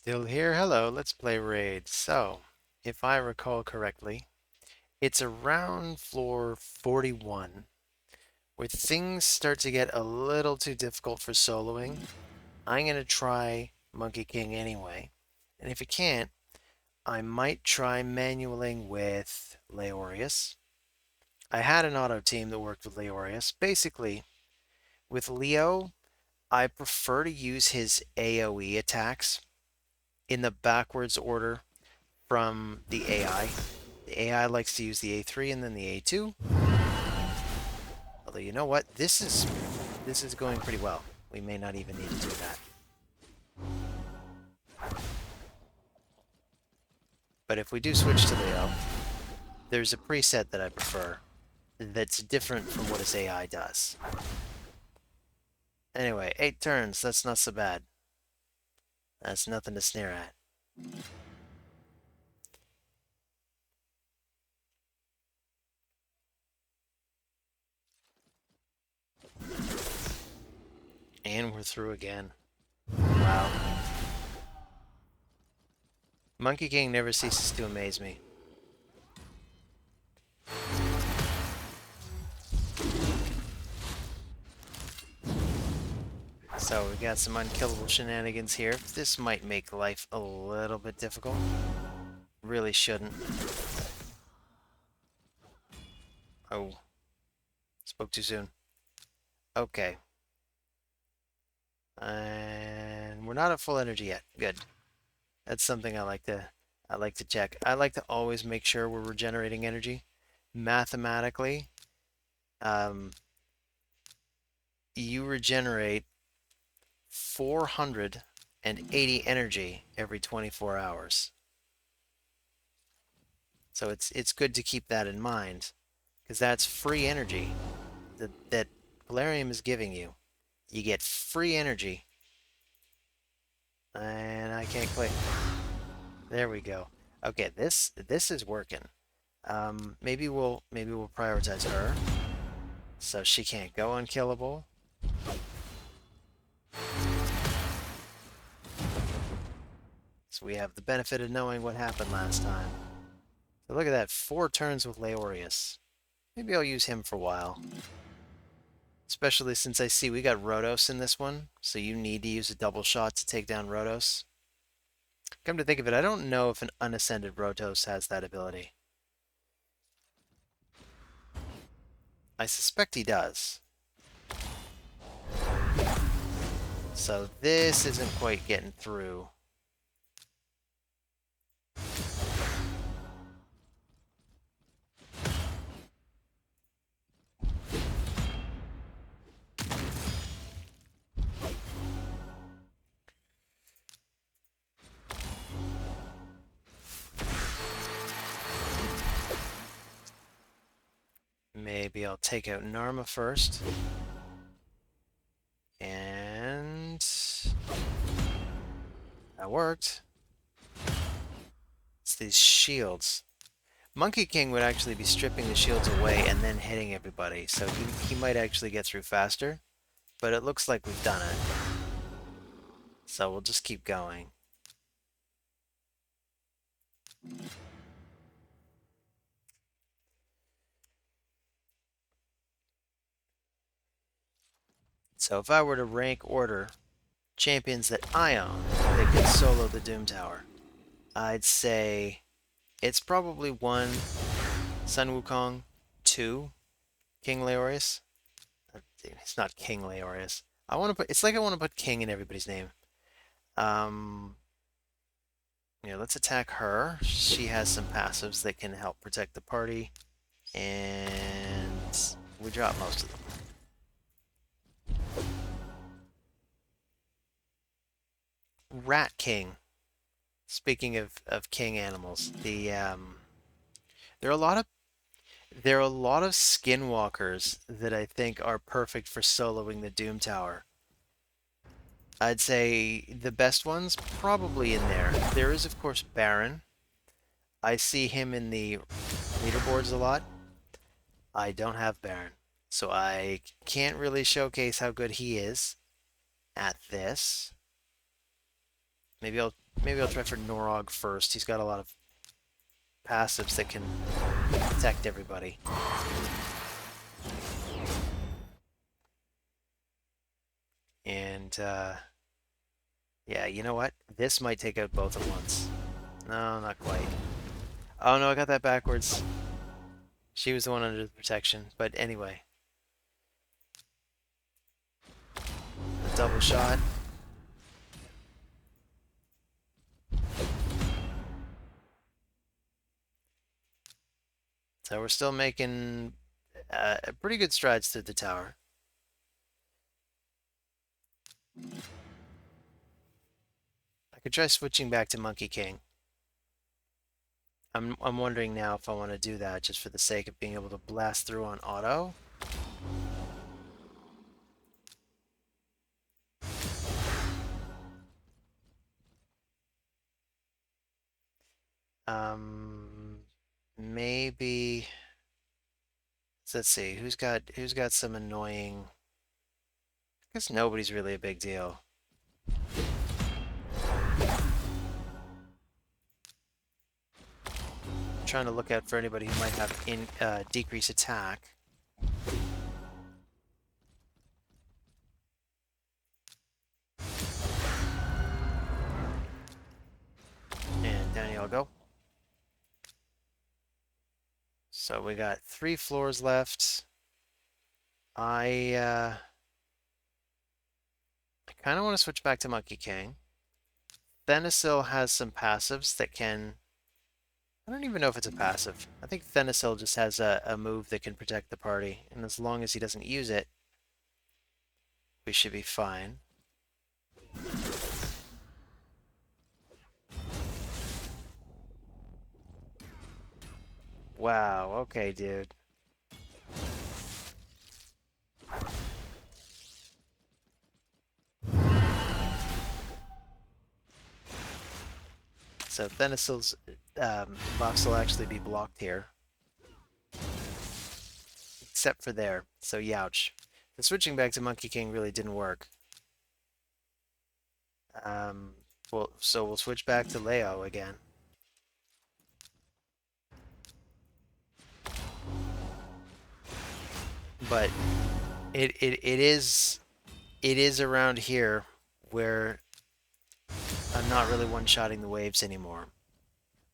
Still here? Hello, let's play Raid. So, if I recall correctly, it's around floor 41 where things start to get a little too difficult for soloing. I'm going to try Monkey King anyway. And if it can't, I might try manualing with Leorius. I had an auto team that worked with Leorius. Basically, with Leo, I prefer to use his AoE attacks in the backwards order from the AI. The AI likes to use the A3 and then the A2. Although you know what? This is going pretty well. We may not even need to do that. But if we do switch to Leo, there's a preset that I prefer that's different from what his AI does. Anyway, 8 turns, that's not so bad. That's nothing to sneer at. And we're through again. Wow. Monkey King never ceases to amaze me. So we got some unkillable shenanigans here. This might make life a little bit difficult. Really shouldn't. Oh. Spoke too soon. Okay. And we're not at full energy yet. Good. That's something I like to check. I like to always make sure we're regenerating energy. Mathematically, um, you regenerate 480 energy every 24 hours. So it's good to keep that in mind, because that's free energy that Polarium is giving you. You get free energy. And I can't click. There we go. Okay, this is working. Maybe we'll prioritize her, so she can't go unkillable. So we have the benefit of knowing what happened last time. So look at that, 4 turns with Leorius. Maybe I'll use him for a while. Especially since I see we got Rotos in this one, so you need to use a double shot to take down Rotos. Come to think of it, I don't know if an unascended Rotos has that ability. I suspect he does. So this isn't quite getting through. Maybe I'll take out Narma first. And that worked. It's these shields. Monkey King would actually be stripping the shields away and then hitting everybody, so he might actually get through faster. But it looks like we've done it. So we'll just keep going. So if I were to rank order champions that I own that can solo the Doom Tower, I'd say it's probably 1, Sun Wukong, 2, King Leorius. It's not King Leorius. It's like I want to put King in everybody's name. Um, let's attack her. She has some passives that can help protect the party. And we drop most of them. Rat King. Speaking of king animals, there are a lot of skinwalkers that I think are perfect for soloing the Doom Tower. I'd say the best ones probably in there. There is of course Baron. I see him in the leaderboards a lot. I don't have Baron, so I can't really showcase how good he is at this. Maybe I'll try for Norog first. He's got a lot of passives that can protect everybody. And yeah, you know what? This might take out both at once. No, not quite. Oh no, I got that backwards. She was the one under the protection. But anyway. A double shot. So we're still making pretty good strides through the tower. I could try switching back to Monkey King. I'm wondering now if I want to do that just for the sake of being able to blast through on auto. Maybe let's see who's got some annoying. I guess nobody's really a big deal. I'm trying to look out for anybody who might have decreased attack. And down y'all go. So we got 3 floors left. I kind of want to switch back to Monkey King. Thenasil has some passives that can... I don't even know if it's a passive. I think Thenasil just has a move that can protect the party, and as long as he doesn't use it, we should be fine. Wow, okay, dude. So Thenasil's buffs will actually be blocked here. Except for there. So youch. The switching back to Monkey King really didn't work. So we'll switch back to Leo again. But it is around here where I'm not really one-shotting the waves anymore.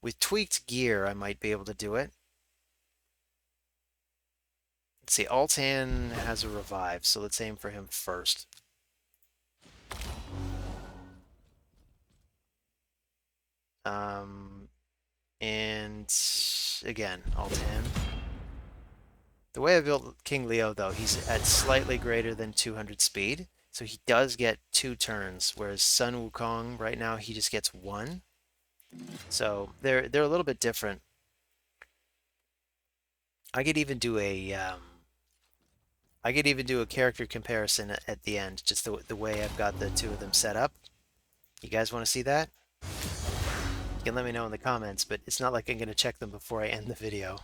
With tweaked gear, I might be able to do it. Let's see, Altan has a revive, so let's aim for him first. And again, Altan. The way I built King Leo, though, he's at slightly greater than 200 speed, so he does get 2 turns, whereas Sun Wukong, right now, he just gets 1. So they're a little bit different. I could even do a character comparison at the end, just the way I've got the 2 of them set up. You guys want to see that? You can let me know in the comments, but it's not like I'm going to check them before I end the video.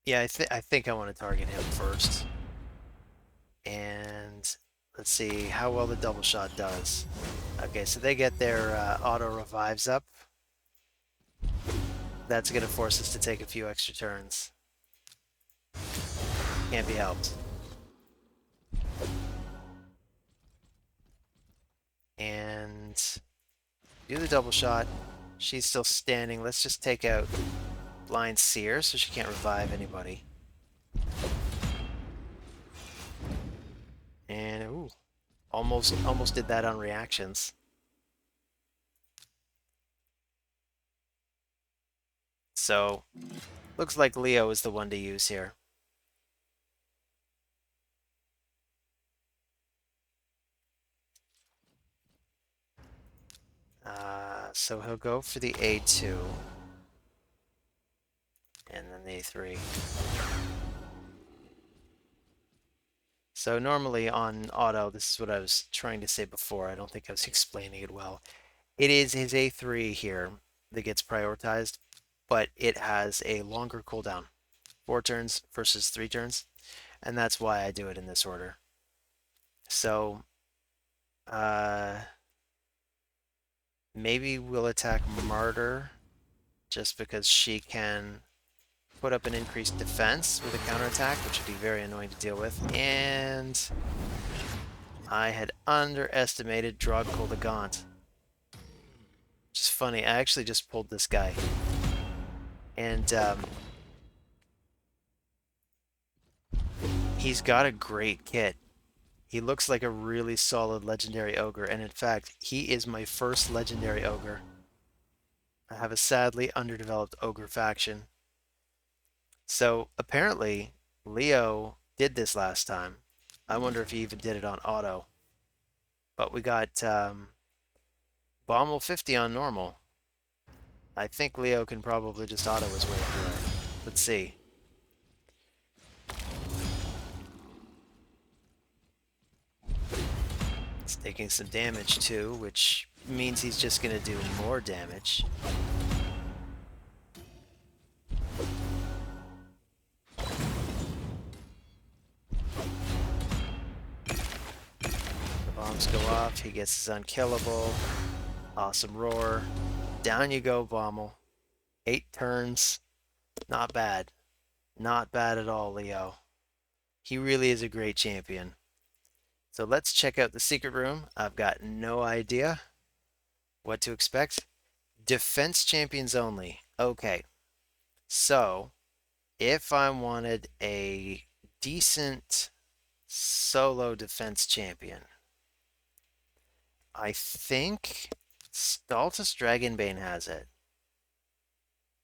Yeah, I think I want to target him first. And let's see how well the double shot does. Okay, so they get their auto revives up. That's going to force us to take a few extra turns. Can't be helped. And do the double shot. She's still standing. Let's just take out Blind Seer so she can't revive anybody. And ooh, almost did that on reactions. So looks like Leo is the one to use here. So he'll go for the A2. And then the A3. So normally on auto, this is what I was trying to say before. I don't think I was explaining it well. It is his A3 here that gets prioritized, but it has a longer cooldown. 4 turns versus 3 turns. And that's why I do it in this order. So, maybe we'll attack Martyr just because she can put up an increased defense with a counterattack, which would be very annoying to deal with. And I had underestimated Drogkol the Gaunt. Which is funny, I actually just pulled this guy. And he's got a great kit. He looks like a really solid legendary ogre, and in fact, he is my first legendary ogre. I have a sadly underdeveloped ogre faction. So apparently, Leo did this last time. I wonder if he even did it on auto. But we got Bommel 50 on normal. I think Leo can probably just auto his way through it. Let's see. He's taking some damage too, which means he's just going to do more damage. The bombs go off, he gets his unkillable. Awesome roar. Down you go, Bommel. 8 turns. Not bad. Not bad at all, Leo. He really is a great champion. So let's check out the secret room. I've got no idea what to expect. Defense champions only. Okay. So, if I wanted a decent solo defense champion, I think Staltus Dragonbane has it.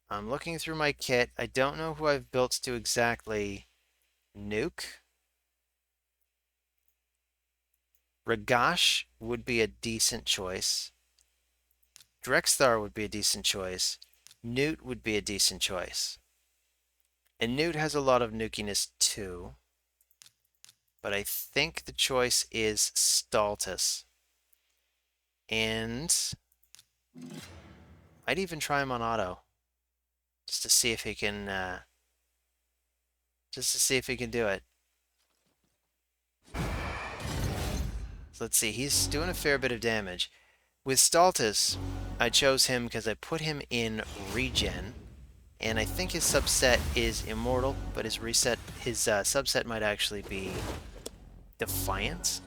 I'm looking through my kit. I don't know who I've built to exactly nuke. Ragash would be a decent choice. Drexthar would be a decent choice. Newt would be a decent choice. And Newt has a lot of nukiness too. But I think the choice is Staltus. And I'd even try him on auto. Just to see if he can do it. So let's see, he's doing a fair bit of damage. With Staltus, I chose him because I put him in regen, and I think his subset is immortal, but his subset might actually be defiant.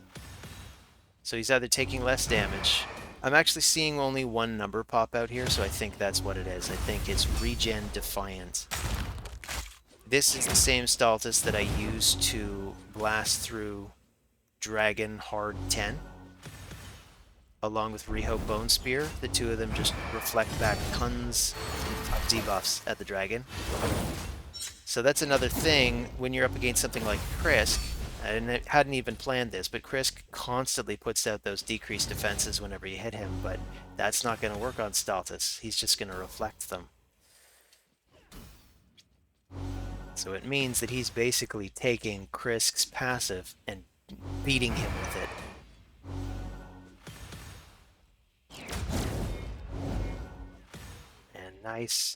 So he's either taking less damage. I'm actually seeing only one number pop out here, so I think that's what it is. I think it's regen defiant. This is the same Staltus that I used to blast through Dragon Hard 10, along with Riho Bone Spear. The two of them just reflect back tons of debuffs at the dragon. So that's another thing when you're up against something like Krisk. I hadn't even planned this, but Krisk constantly puts out those decreased defenses whenever you hit him, but that's not going to work on Staltus. He's just going to reflect them. So it means that he's basically taking Krisk's passive and beating him with it. And nice.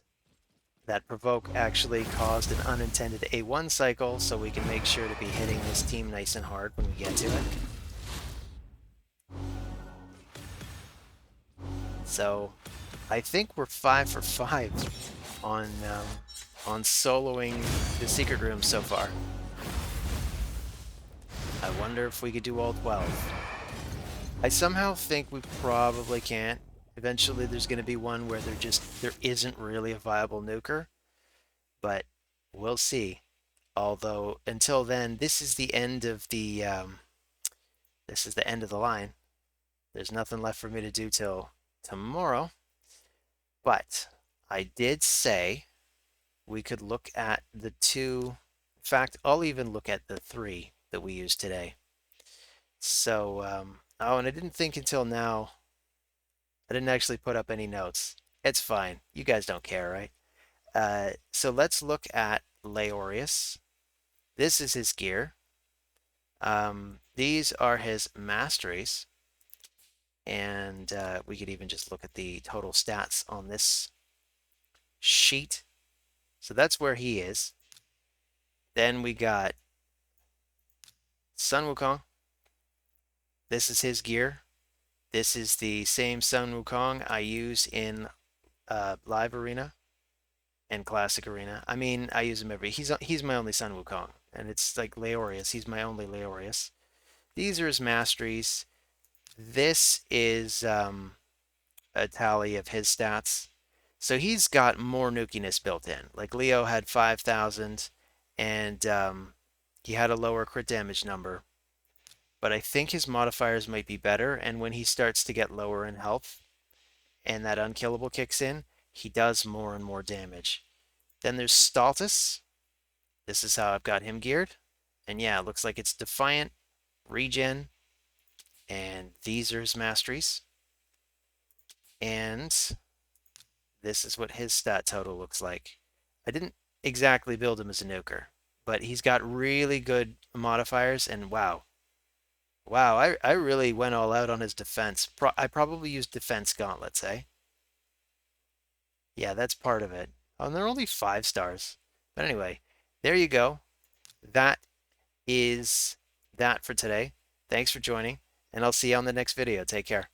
That provoke actually caused an unintended A1 cycle, so we can make sure to be hitting this team nice and hard when we get to it. So I think we're 5 for 5 on soloing the secret room so far. I wonder if we could do all 12. I somehow think we probably can't. Eventually there's going to be one where there isn't really a viable nuker, but we'll see. Although until then, this is the end of the line. There's nothing left for me to do till tomorrow. But I did say we could look at the 2. In fact, I'll even look at the 3 that we used today. So, oh, and I didn't think until now. I didn't actually put up any notes. It's fine. You guys don't care, right? So let's look at Leorius. This is his gear. These are his masteries. And we could even just look at the total stats on this sheet. So that's where he is. Then we got Sun Wukong. This is his gear. This is the same Sun Wukong I use in Live Arena and Classic Arena. I mean, I use him he's my only Sun Wukong, and it's like Leorius. He's my only Leorius. These are his masteries. This is a tally of his stats. So he's got more nukiness built in. Like Leo had 5,000, and he had a lower crit damage number. But I think his modifiers might be better, and when he starts to get lower in health and that unkillable kicks in, he does more and more damage. Then there's Staltus. This is how I've got him geared. And yeah, it looks like it's Defiant, Regen, and these are his masteries. And this is what his stat total looks like. I didn't exactly build him as a nuker, but he's got really good modifiers, and wow. Wow, I really went all out on his defense. I probably used defense gauntlets, eh? Yeah, that's part of it. Oh, and they're only 5 stars. But anyway, there you go. That is that for today. Thanks for joining, and I'll see you on the next video. Take care.